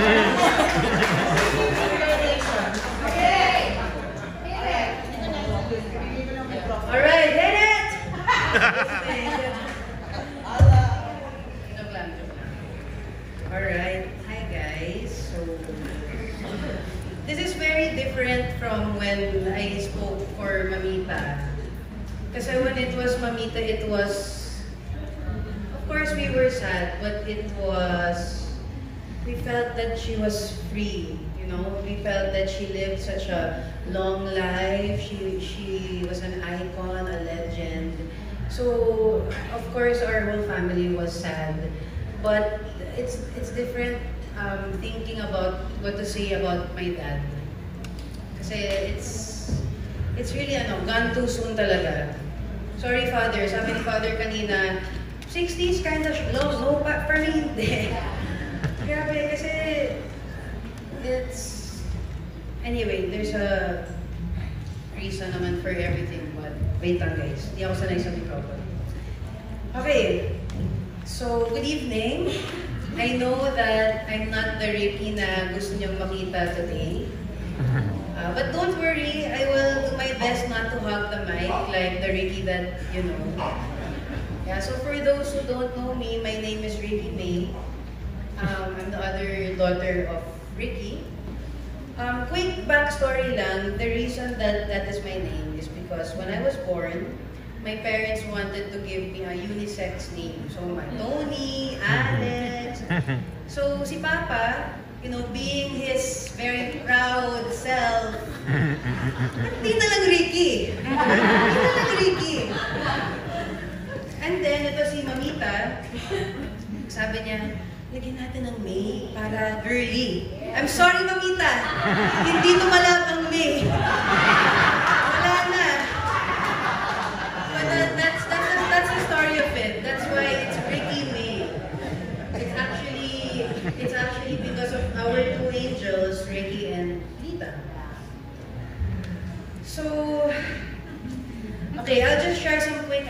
Alright, hit it! Alright, hi guys. So, this is very different from when I spoke for Mamita. Kasi when it was Mamita, it was, of course we were sad, but it was, we felt that she was free, you know? We felt that she lived such a long life. She was an icon, a legend. So, of course, our whole family was sad. But it's different thinking about what to say about my dad. Kasi it's really gone too soon talaga. Sorry, Father. Sabi ni Father kanina, 60s kind of low. No, for me, hindi. Grabe, kasi it's... Anyway, there's a reason naman for everything, but wait lang guys. Hindi ako sanay sa microphone. Okay. So, good evening. I know that I'm not the Ricky na gusto niyong makita today. But don't worry, I will do my best not to hug the mic like the Ricky that you know. Yeah, so for those who don't know me, my name is Ricky May. I'm the other daughter of Ricky. Quick backstory lang, the reason that that is my name is because when I was born, my parents wanted to give me a unisex name. So, Tony, Alex. So, si Papa, you know, being his very proud self, hindi na lang Ricky. Hindi na lang Ricky. And then, ito si Mamita, sabi niya, lagyan natin ng May para girly. I'm sorry, Mamita. Hindi tumalab ang May. Wala na. But that's the story of it. That's why it's Ricky May. It's actually because of our two angels, Ricky and Lita. So, okay, I'll just share some quick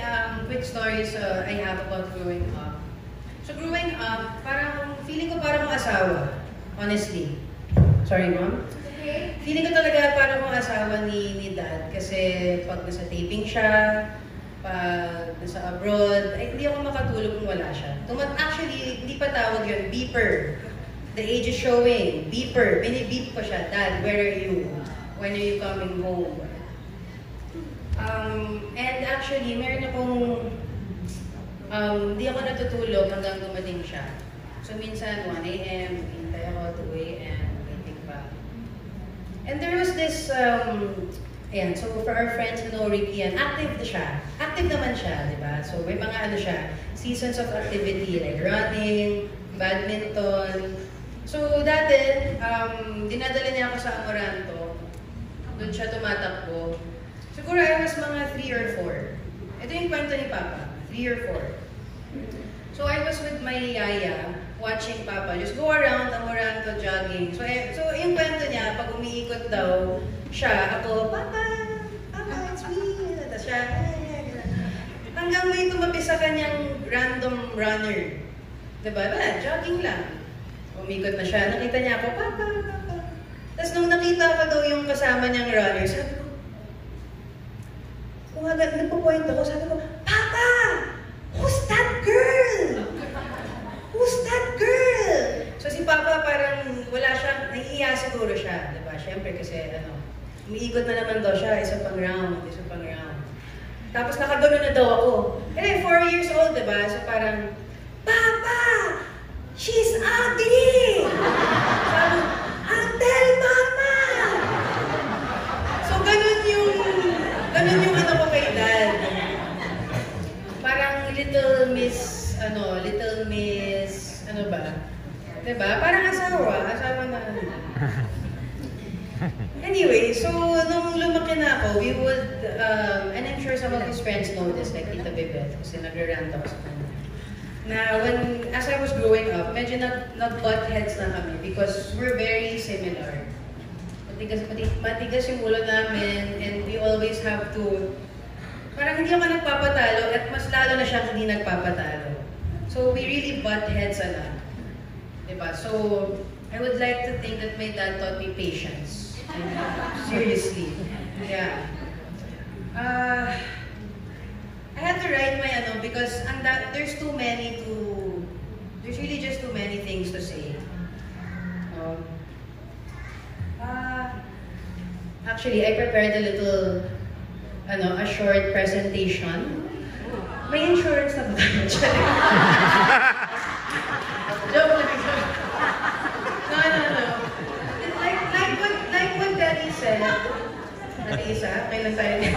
stories I have about growing up. So growing up, parang feeling ko parang asawa, honestly. Sorry, Mom. Okay. Feeling ko talaga parang asawa ni Dad kasi pag nasa taping siya, pag nasa abroad, ay hindi ako makatulog kung wala siya. Actually, hindi pa tawag yun, beeper. The age is showing, beeper. Bini-beep ko siya, Dad, where are you? When are you coming home? And actually, meron akong hindi ako natutulog hanggang dumating siya. So minsan 1 a.m., hintay ako 2 a.m., waiting pa. And there was this, ayan, so for our friends who know Ricky, active siya. Active naman siya, di ba? So may mga seasons of activity like running, badminton. So dati, dinadala niya ako sa Amoranto. Doon siya tumatakbo. Siguro I was mga 3 or 4. Ito yung kwento ni Papa. 3 or 4. So I was with my yaya, watching Papa just go around Amoranto jogging. So yung kwento niya, pag umiikot daw siya, ako, Papa, it's me. Tapos siya, hanggang may tumabi sa kanyang random runner. Diba? Jogging lang. Umikot na siya, nakita niya ako, Papa. Tapos nung nakita ko daw yung kasama niyang runner, sabi ko, kung agad nagpo-point ako, sabi ko, Papa! Who's that girl? Who's that girl? So si Papa parang wala siya, naiiya siguro siya, diba? Siyempre kasi umiikot na naman daw siya, isa pang round. Tapos nakagano na daw ako. 4 years old, diba? So parang, Papa! She's ugly! Sabi, I'll tell Mama! So ganun yung ko kay Dad. Parang little miss, ano ba? Diba? Parang asawa na. Anyway, so nung lumaki na ako, we would, and I'm sure some of his friends know this, like Tita Bebet, kasi nag-rant ako sa kanya. Na as I was growing up, medyo nag-butt heads na kami because we're very similar. Matigas yung ulo namin, and we always have to, parang hindi ako nagpapatalo, at mas lalo na siyang hindi nagpapatalo. So we really butt heads a lot. Diba? So, I would like to think that my dad taught me patience. Seriously. Yeah. I had to write my because there's really just too many things to say. Actually, I prepared a little, a short presentation. May insurance na ba? Joke lang. No. Like what Daddy said. Ate Isa, kailan tayo niya?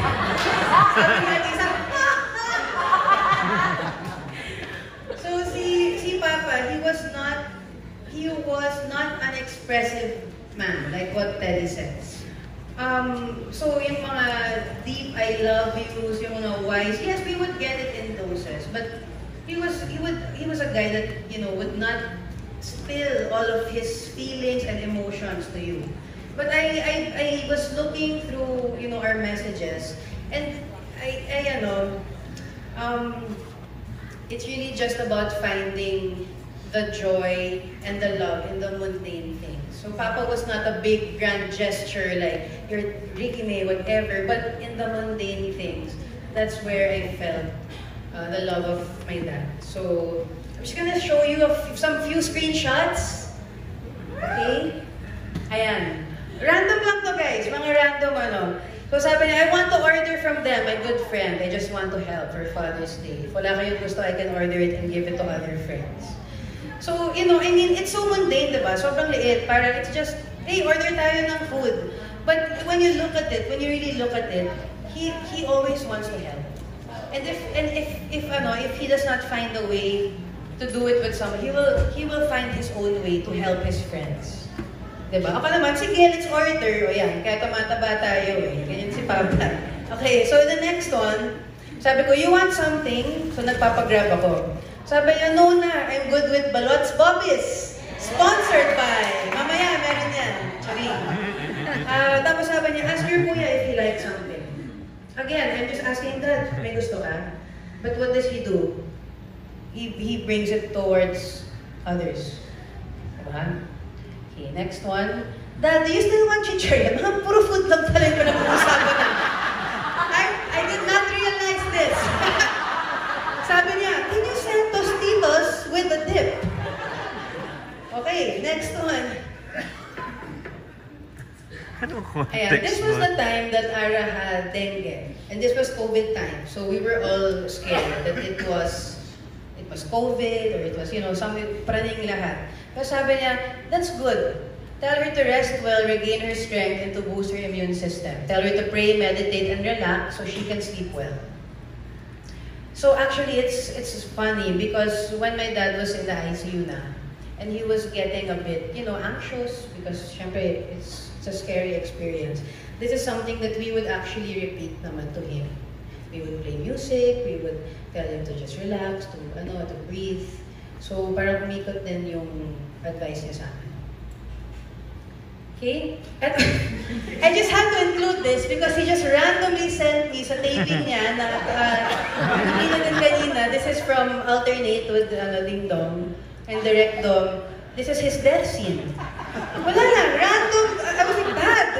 Sabi ni Ate Isa, so si Papa, he was not an expressive man, like what Teddy says. So yung mga deep I love yous, yung mga wise, yes, we would get it in doses, but he was a guy that, would not spill all of his feelings and emotions to you. But I was looking through, our messages, and it's really just about finding the joy and the love in the mundane things. So Papa was not a big grand gesture like you're Ricky May, whatever, but in the mundane things, that's where I felt the love of my dad. So I'm just gonna show you some few screenshots. Okay? Ayan. Random lang to, guys. Mga random So sabi niya, I want to order from them, my good friend. I just want to help for Father's Day. If wala kayong gusto, I can order it and give it to other friends. So, it's so mundane, diba? Sobrang liit. Para it's just, hey, order tayo ng food. But when you really look at it, he always wants to help. And if he does not find a way to do it with someone, he will find his own way to help his friends. Diba? Ako naman, sige, let's order. O yan, kaya tumataba tayo eh. Ganyan si Papa. Okay, so the next one, sabi ko, you want something? So nagpapagrab ako. Sabi niya, no na, I'm good with Balots Bobbies. Sponsored by. Mamaya, meron yan. Charing. Tapos sabi niya, ask your kuya if he likes something. Again, I'm just asking Dad, may gusto ka? But what does he do? He brings it towards others. Diba? Okay, next one. Dad, do you still want chichirya? Mga puro food lang pala yung pinag-uusapan na. I did not realize this. Sabi niya, can you send Tostitos with a dip? Okay, next one. Ayan, this was the time that Ara had dengue. And this was COVID time. So we were all scared that it was COVID or it was, praning lahat. Pero sabi niya, that's good. Tell her to rest well, regain her strength, and to boost her immune system. Tell her to pray, meditate, and relax so she can sleep well. So actually, it's funny because when my dad was in the ICU na, and he was getting a bit, anxious because syempre it's a scary experience. This is something that we would actually repeat naman to him. We would play music, we would tell him to just relax, to breathe. So parang kumikot din yung advice niya sa akin. Okay? And I just had to include this because he just randomly sent me sa taping niya na kanina. This is from Alternate with Ding Dong and Direct Dom. This is his death scene. Wala lang, random. I was like, Dad!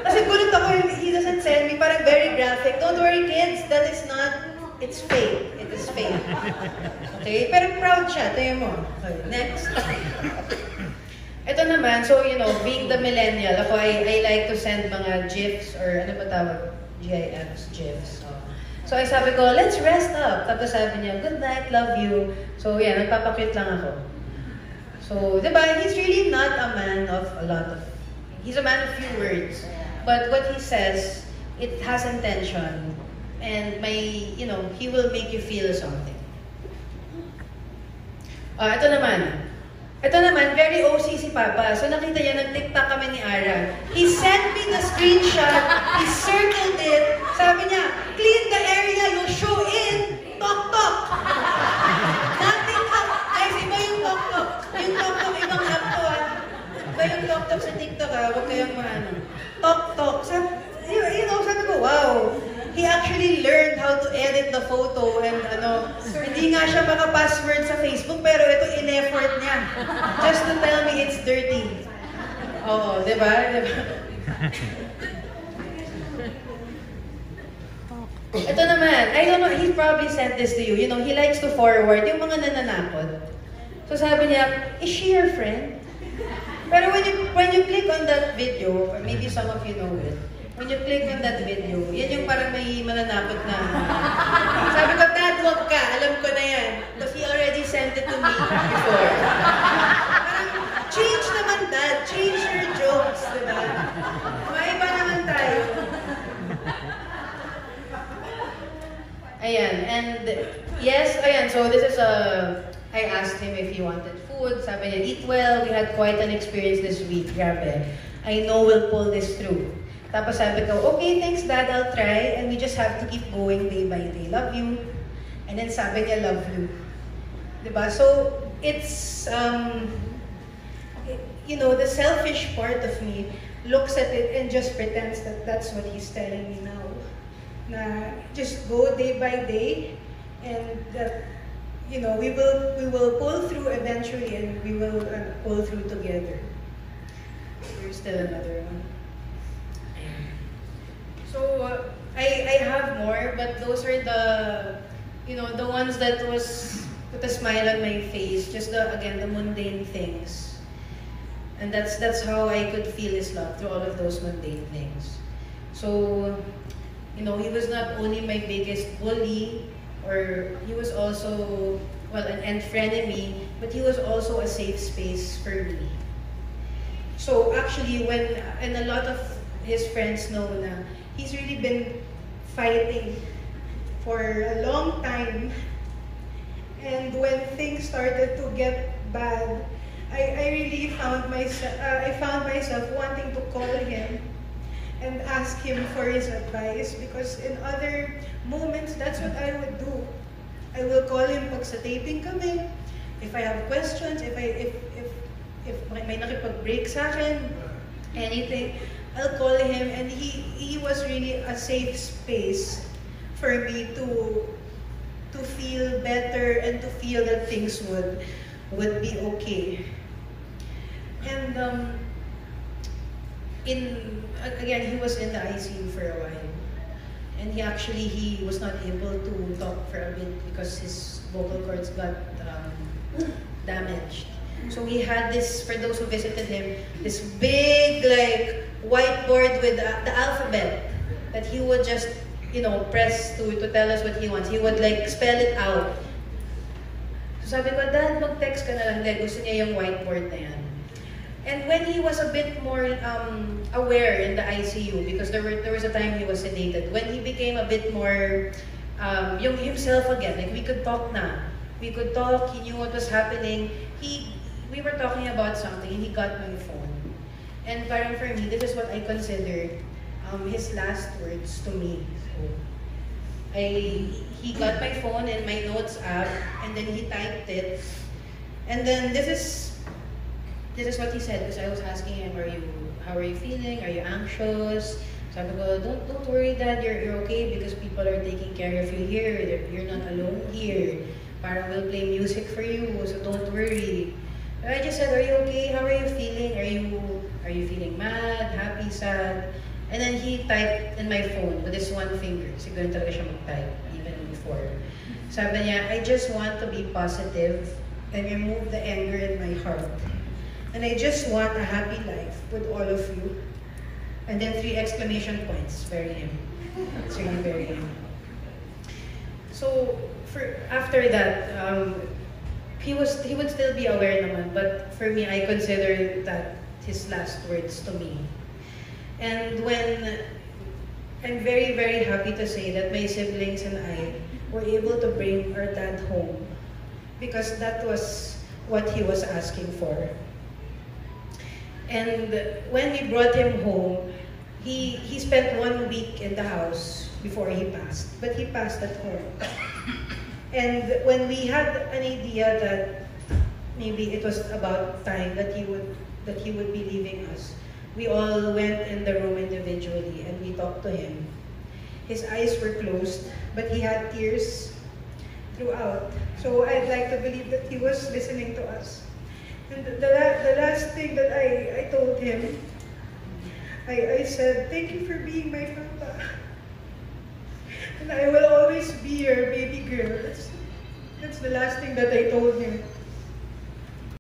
Kasi gulat ako, he doesn't send me. Parang very graphic. Don't worry, kids. That is not, it's fake. It is fake. Okay? Pero proud siya. Tayo mo. Okay, next. Ito naman, so, being the millennial, ako, I like to send mga GIFs or ano ba tawag? GIFs, GIFs. So, I sabi ko, let's rest up. Tapos sabi niya, good night, love you. So, yeah, nagpapakit lang ako. So, diba, he's really not a man of a lot of, he's a man of few words. But what he says, it has intention. And he will make you feel something. Ito naman, very OC si Papa. So nakita niya, nag-tiktok kami ni Ara. He sent me the screenshot, he circled it. Sabi niya, clean the area, you show in, tok-tok. Nothing else. Guys, iba yung tok-tok. Yung tok-tok, ibang app to Iba yung tok-tok sa TikTok Huwag kayong Tok-tok. Sabi ko, wow. he actually learned how to edit the photo and hindi nga siya maka-password sa Facebook, pero ito in-effort niya. Just to tell me it's dirty. Oo, di ba? Ito naman, I don't know, he probably sent this to you. You know, he likes to forward yung mga nananakot. So sabi niya, is she your friend? Pero when you click on that video, or maybe some of you know it, when you click on that video, yan yung parang may mananakot na. Sabi ko, Dad, wag ka. Alam ko na yan. Because he already sent it to me before. Parang, change naman, Dad. Change your jokes, diba? Maiba naman tayo. Ayan, and yes, ayan, so this is I asked him if he wanted food. Sabi niya, eat well. We had quite an experience this week. Grabe. I know we'll pull this through. Tapos sabi ko, okay, thanks Dad, I'll try. And we just have to keep going day by day. Love you. And then sabi niya, love you. Diba? So, it's, you know, the selfish part of me looks at it and just pretends that that's what he's telling me now. Na just go day by day, and that, you know, we will pull through eventually, and we will pull through together. There's still another one. So I have more, but those are the, you know, the ones that was put a smile on my face. Just the mundane things, and that's how I could feel his love through all of those mundane things. So, you know, he was not only my biggest bully, or he was also, well, an frenemy, but he was also a safe space for me. So actually, and a lot of his friends know na he's really been fighting for a long time. And when things started to get bad, I really found myself wanting to call him and ask him for his advice, because in other moments, that's what I would do. I will call him pag sa taping kami. If I have questions, if may nakipag-break sa akin, anything, I'll call him, and he was really a safe space for me to feel better and to feel that things would be okay. And again, he was in the ICU for a while. And he was not able to talk for a bit because his vocal cords got damaged. So we had this, for those who visited him, this big like whiteboard with the alphabet that he would just, you know, press to tell us what he wants. He would like spell it out. So sabi ko, Dad, mag-text ka na lang. Dahil gusto niya yung whiteboard na yan. And when he was a bit more aware in the ICU, because there was a time he was sedated, when he became a bit more yung himself again, like we could talk na. We could talk, he knew what was happening. We were talking about something, and he got my phone. And parang for me, this is what I consider his last words to me. So, he got my phone and my notes app, and then he typed it. And then this is what he said, because I was asking him, how are you feeling? Are you anxious? Sabi ko, don't worry, Dad, you're okay, because people are taking care of you here. You're not alone here. Parang we'll play music for you, so don't worry. But I just said, are you okay? How are you feeling? Are you feeling mad, happy, sad? And then he typed in my phone with his one finger. Siguro talaga siya mag-type, even before. Sabi niya, I just want to be positive and remove the anger in my heart. And I just want a happy life with all of you. And then 3 exclamation points. Very him. It's really very him. So after that, he would still be aware naman, but for me, I consider that his last words to me. And when I'm very, very happy to say that my siblings and I were able to bring our dad home, because that was what he was asking for. And when we brought him home, he spent 1 week in the house before he passed, but he passed at home. And when we had an idea that maybe it was about time that he would be leaving us, we all went in the room individually and we talked to him. His eyes were closed, but he had tears throughout. So I'd like to believe that he was listening to us. And the last thing that I told him, I said, thank you for being my papa. And I will always be your baby girl. That's the last thing that I told him.